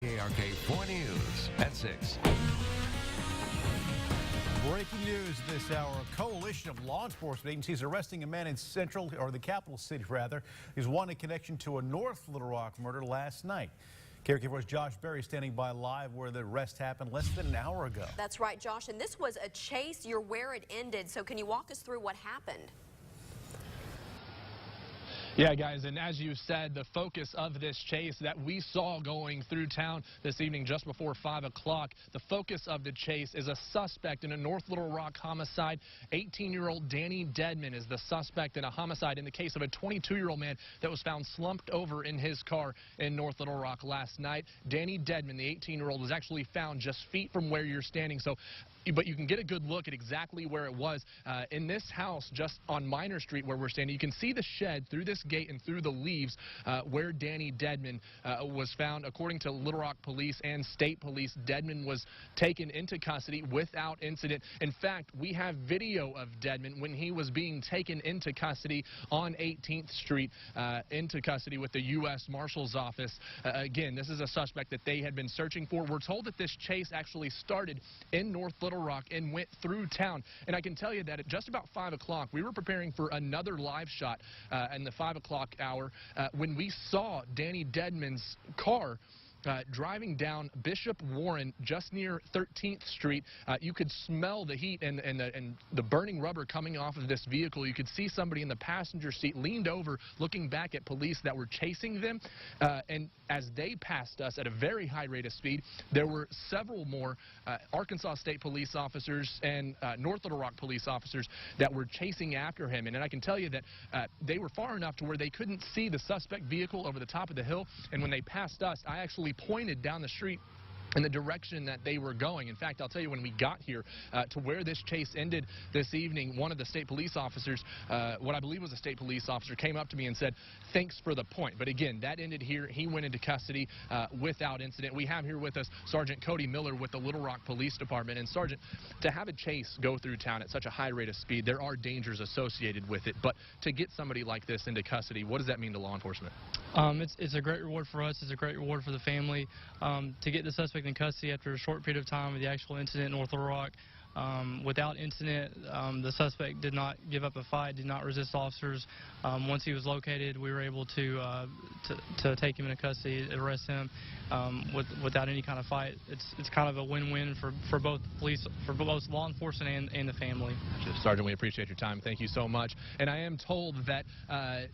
KARK 4 News at 6. Breaking news this hour. A coalition of law enforcement agencies arresting a man in the capital city, rather. He's wanted in connection to a North Little Rock murder last night. KARK 4's Josh Berry standing by live where the arrest happened less than an hour ago. That's right, Josh. And this was a chase. You're where it ended. So can you walk us through what happened? Yeah, guys, and as you said, the focus of this chase that we saw going through town this evening just before 5 o'clock, the focus of the chase is a suspect in a North Little Rock homicide. 18-year-old Danny Deadman is the suspect in a homicide in the case of a 22-year-old man that was found slumped over in his car in North Little Rock last night. Danny Deadman, the 18-year-old, was actually found just feet from where you're standing. But you can get a good look at exactly where it was. In this house just on Minor Street where we're standing, you can see the shed through this gate and through the leaves where Danny Deadman was found. According to Little Rock Police and State Police, Deadman was taken into custody without incident. In fact, we have video of Deadman when he was being taken into custody on 18th Street, into custody with the U.S. Marshal's Office. Again, this is a suspect that they had been searching for. We're told that this chase actually started in North Little Rock and went through town. And I can tell you that at just about 5 o'clock, we were preparing for another live shot in the 5 o'clock hour when we saw Danny Deadman's car driving down Bishop Warren just near 13th Street. You could smell the heat and the burning rubber coming off of this vehicle. You could see somebody in the passenger seat leaned over looking back at police that were chasing them. And as they passed us at a very high rate of speed, there were several more Arkansas State police officers and North Little Rock police officers that were chasing after him. And I can tell you that they were far enough to where they couldn't see the suspect vehicle over the top of the hill. And when they passed us, I actually pointed down the street in the direction that they were going. In fact, I'll tell you, when we got here to where this chase ended this evening, one of the state police officers, what I believe was a state police officer, came up to me and said, "Thanks for the point." But again, that ended here. He went into custody without incident. We have here with us Sergeant Cody Miller with the Little Rock Police Department. And Sergeant, to have a chase go through town at such a high rate of speed, there are dangers associated with it. But to get somebody like this into custody, what does that mean to law enforcement? It's a great reward for us. It's a great reward for the family. To get the suspect in custody after a short period of time of the actual incident in North Little Rock. Without incident, the suspect did not give up a fight, did not resist officers. Once he was located, we were able to take him into custody, arrest him without any kind of fight. It's kind of a win-win for both police, for both law enforcement and the family. Sergeant, we appreciate your time. Thank you so much. And I am told that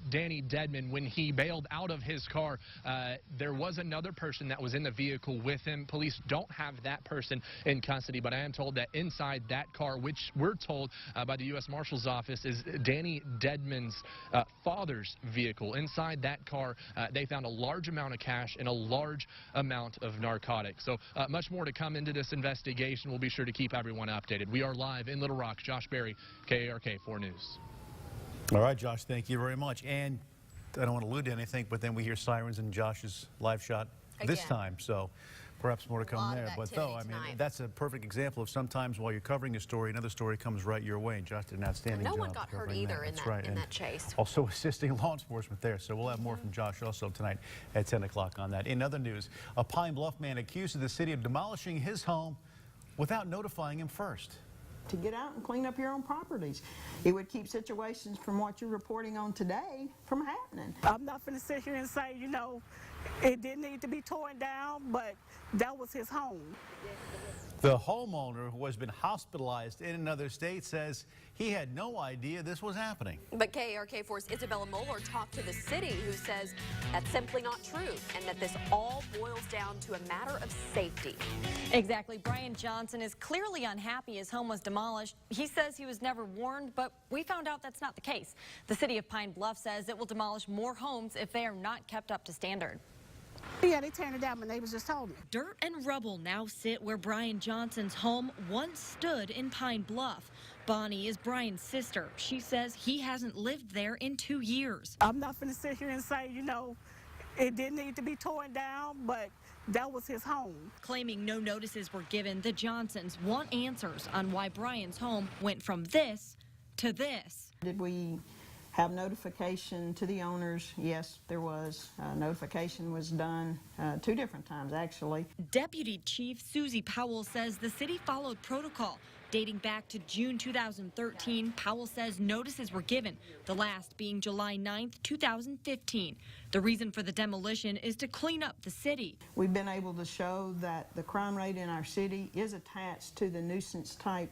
Danny Deadman, when he bailed out of his car, there was another person that was in the vehicle with him. Police don't have that person in custody, but I am told that inside that car, which we're told by the U.S. Marshal's Office is Danny Deadman's father's vehicle. Inside that car, they found a large amount of cash and a large amount of narcotics. So much more to come into this investigation. We'll be sure to keep everyone updated. We are live in Little Rock. Josh Berry, KARK 4 News. All right, Josh, thank you very much. And I don't want to allude to anything, but then we hear sirens in Josh's live shot this time. So perhaps more to come there. But though, I mean, that's a perfect example of sometimes while you're covering a story, another story comes right your way. And Josh did an outstanding job. No one got hurt either in that chase. Also assisting law enforcement there. So we'll have more from Josh also tonight at 10 o'clock on that. In other news, a Pine Bluff man accused of the city of demolishing his home without notifying him first. To get out and clean up your own properties. It would keep situations from what you're reporting on today from happening. I'm not going to sit here and say, you know, it didn't need to be torn down, but that was his home. The homeowner, who has been hospitalized in another state, says he had no idea this was happening. But KARK 4's Isabella Moeller talked to the city, who says that's simply not true and that this all boils down to a matter of safety. Exactly. Brian Johnson is clearly unhappy his home was demolished. He says he was never warned, but we found out that's not the case. The city of Pine Bluff says it will demolish more homes if they are not kept up to standard. Yeah, they turned it down. My neighbors just told me. Dirt and rubble now sit where Brian Johnson's home once stood in Pine Bluff. Bonnie is Brian's sister. She says he hasn't lived there in 2 years. I'm not going to sit here and say, you know, it didn't need to be torn down, but that was his home. Claiming no notices were given, the Johnsons want answers on why Brian's home went from this to this. Did we have notification to the owners. Yes, there was. Notification was done 2 different times, actually. Deputy Chief Susie Powell says the city followed protocol. Dating back to June 2013, Powell says notices were given, the last being July 9th, 2015. The reason for the demolition is to clean up the city. We've been able to show that the crime rate in our city is attached to the nuisance type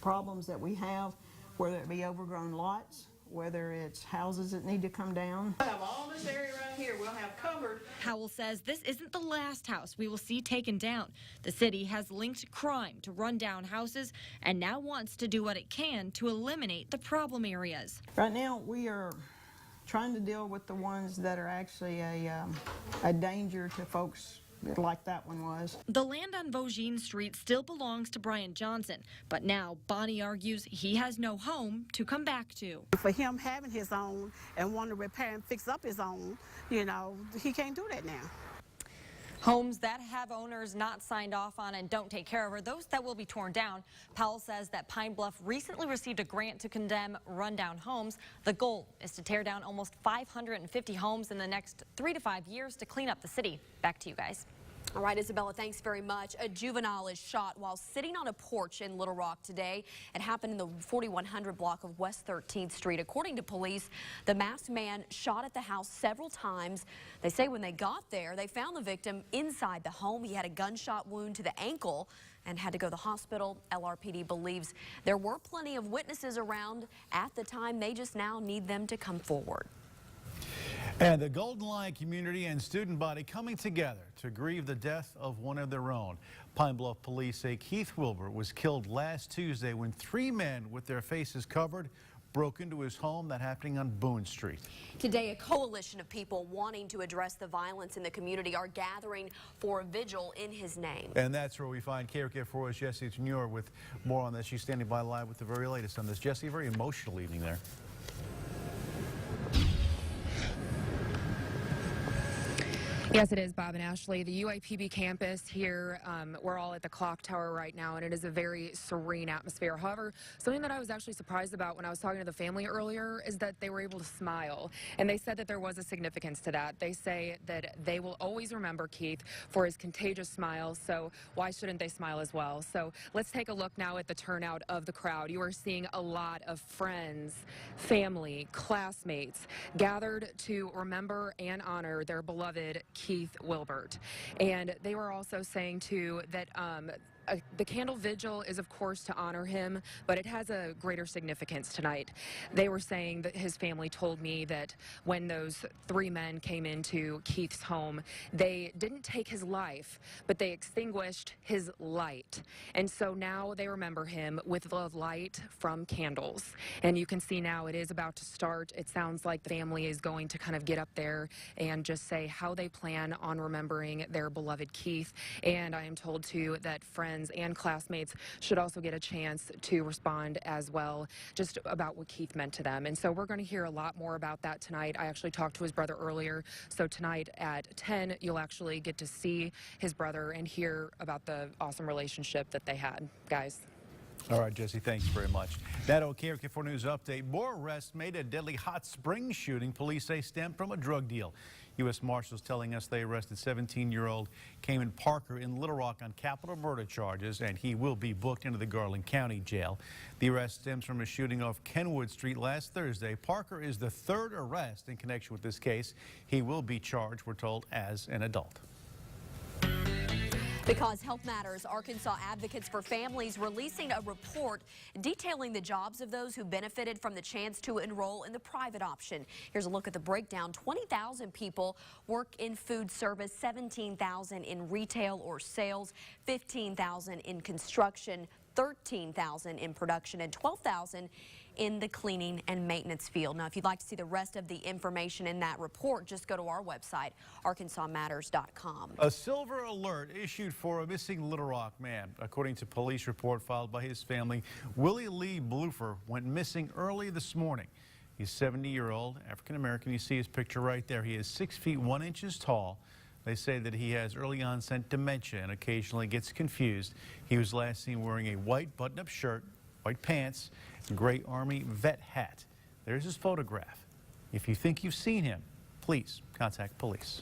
problems that we have, whether it be overgrown lots, whether it's houses that need to come down. We'll have all this area right here we'll have covered. Powell says this isn't the last house we will see taken down. The city has linked crime to rundown houses and now wants to do what it can to eliminate the problem areas. Right now we are trying to deal with the ones that are actually a danger to folks like that one was. The land on Vaugine Street still belongs to Brian Johnson, but now Bonnie argues he has no home to come back to. For him having his own and wanting to repair and fix up his own, you know, he can't do that now. Homes that have owners not signed off on and don't take care of are those that will be torn down. Powell says that Pine Bluff recently received a grant to condemn rundown homes. The goal is to tear down almost 550 homes in the next 3 to 5 years to clean up the city. Back to you guys. All right, Isabella, thanks very much. A juvenile is shot while sitting on a porch in Little Rock today. It happened in the 4100 block of West 13th Street. According to police, the masked man shot at the house several times. They say when they got there, they found the victim inside the home. He had a gunshot wound to the ankle and had to go to the hospital. LRPD believes there were plenty of witnesses around at the time. They just now need them to come forward. And the Golden Lion community and student body coming together to grieve the death of one of their own. Pine Bluff police say Keith Wilbert was killed last Tuesday when 3 men with their faces covered broke into his home. That happening on Boone Street. Today, a coalition of people wanting to address the violence in the community are gathering for a vigil in his name. And that's where we find KARK 4's Jesse Jr. with more on this. She's standing by live with the very latest on this. Jesse, a very emotional evening there. Yes, it is, Bob and Ashley. The UIPB campus here, we're all at the clock tower right now, and it is a very serene atmosphere. However, something that I was actually surprised about when I was talking to the family earlier is that they were able to smile, and they said that there was a significance to that. They say that they will always remember Keith for his contagious smile, so why shouldn't they smile as well? So let's take a look now at the turnout of the crowd. You are seeing a lot of friends, family, classmates gathered to remember and honor their beloved Keith Wilbert. And they were also saying too that the candle vigil is of course to honor him, but it has a greater significance tonight. They were saying that his family told me that when those 3 men came into Keith's home, they didn't take his life, but they extinguished his light. And so now they remember him with the light from candles. And you can see now it is about to start. It sounds like the family is going to kind of get up there and just say how they plan on remembering their beloved Keith. And I am told too that friends and classmates should also get a chance to respond as well, just about what Keith meant to them. And so we're going to hear a lot more about that tonight. I actually talked to his brother earlier, so tonight at 10 you'll actually get to see his brother and hear about the awesome relationship that they had. Guys. All right, Jesse, thanks very much. That KARK 4 News update. More arrests made a deadly Hot Springs shooting police say stemmed from a drug deal. U.S. Marshals telling us they arrested 17-year-old Cayman Parker in Little Rock on capital murder charges, and he will be booked into the Garland County Jail. The arrest stems from a shooting off Kenwood Street last Thursday. Parker is the 3rd arrest in connection with this case. He will be charged, we're told, as an adult. Because Health Matters, Arkansas Advocates for Families releasing a report detailing the jobs of those who benefited from the chance to enroll in the private option. Here's a look at the breakdown. 20,000 people work in food service, 17,000 in retail or sales, 15,000 in construction, 13,000 in production, and 12,000 in the cleaning and maintenance field. Now, if you'd like to see the rest of the information in that report, just go to our website, arkansasmatters.com. A silver alert issued for a missing Little Rock man. According to police report filed by his family, Willie Lee Blufer went missing early this morning. He's 70-year-old, African-American. You see his picture right there. He is 6 feet 1 inches tall. They say that he has early onset dementia and occasionally gets confused. He was last seen wearing a white button-up shirt, white pants, and gray Army vet hat. There's his photograph. If you think you've seen him, please contact police.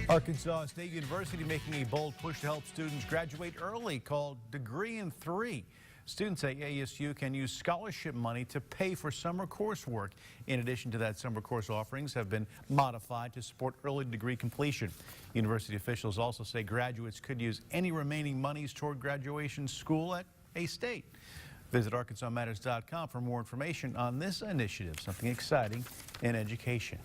Arkansas State University making a bold push to help students graduate early, called Degree in 3. Students at ASU can use scholarship money to pay for summer coursework. In addition to that, summer course offerings have been modified to support early degree completion. University officials also say graduates could use any remaining monies toward graduation school at a state. Visit ArkansasMatters.com for more information on this initiative, something exciting in education.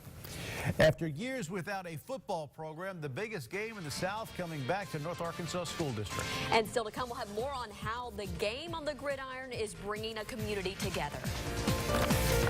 After years without a football program, the biggest game in the South coming back to North Arkansas School District. And still to come, we'll have more on how the game on the gridiron is bringing a community together.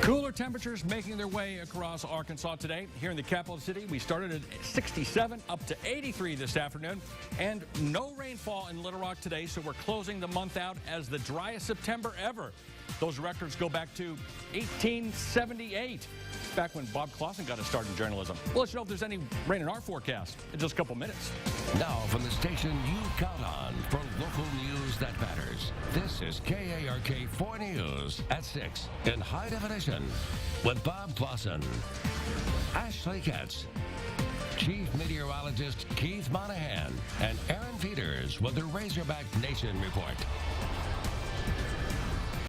Cooler temperatures making their way across Arkansas today. Here in the capital city, we started at 67 up to 83 this afternoon, and no rainfall in Little Rock today, so we're closing the month out as the driest September ever. Those records go back to 1878, back when Bob Clausen got his start in journalism. We'll let you know if there's any rain in our forecast in just a couple minutes. Now from the station you count on for local news that matters. This is KARK 4 News at 6 in high definition with Bob Clausen, Ashley Katz, Chief Meteorologist Keith Monahan, and Aaron Peters with the Razorback Nation Report.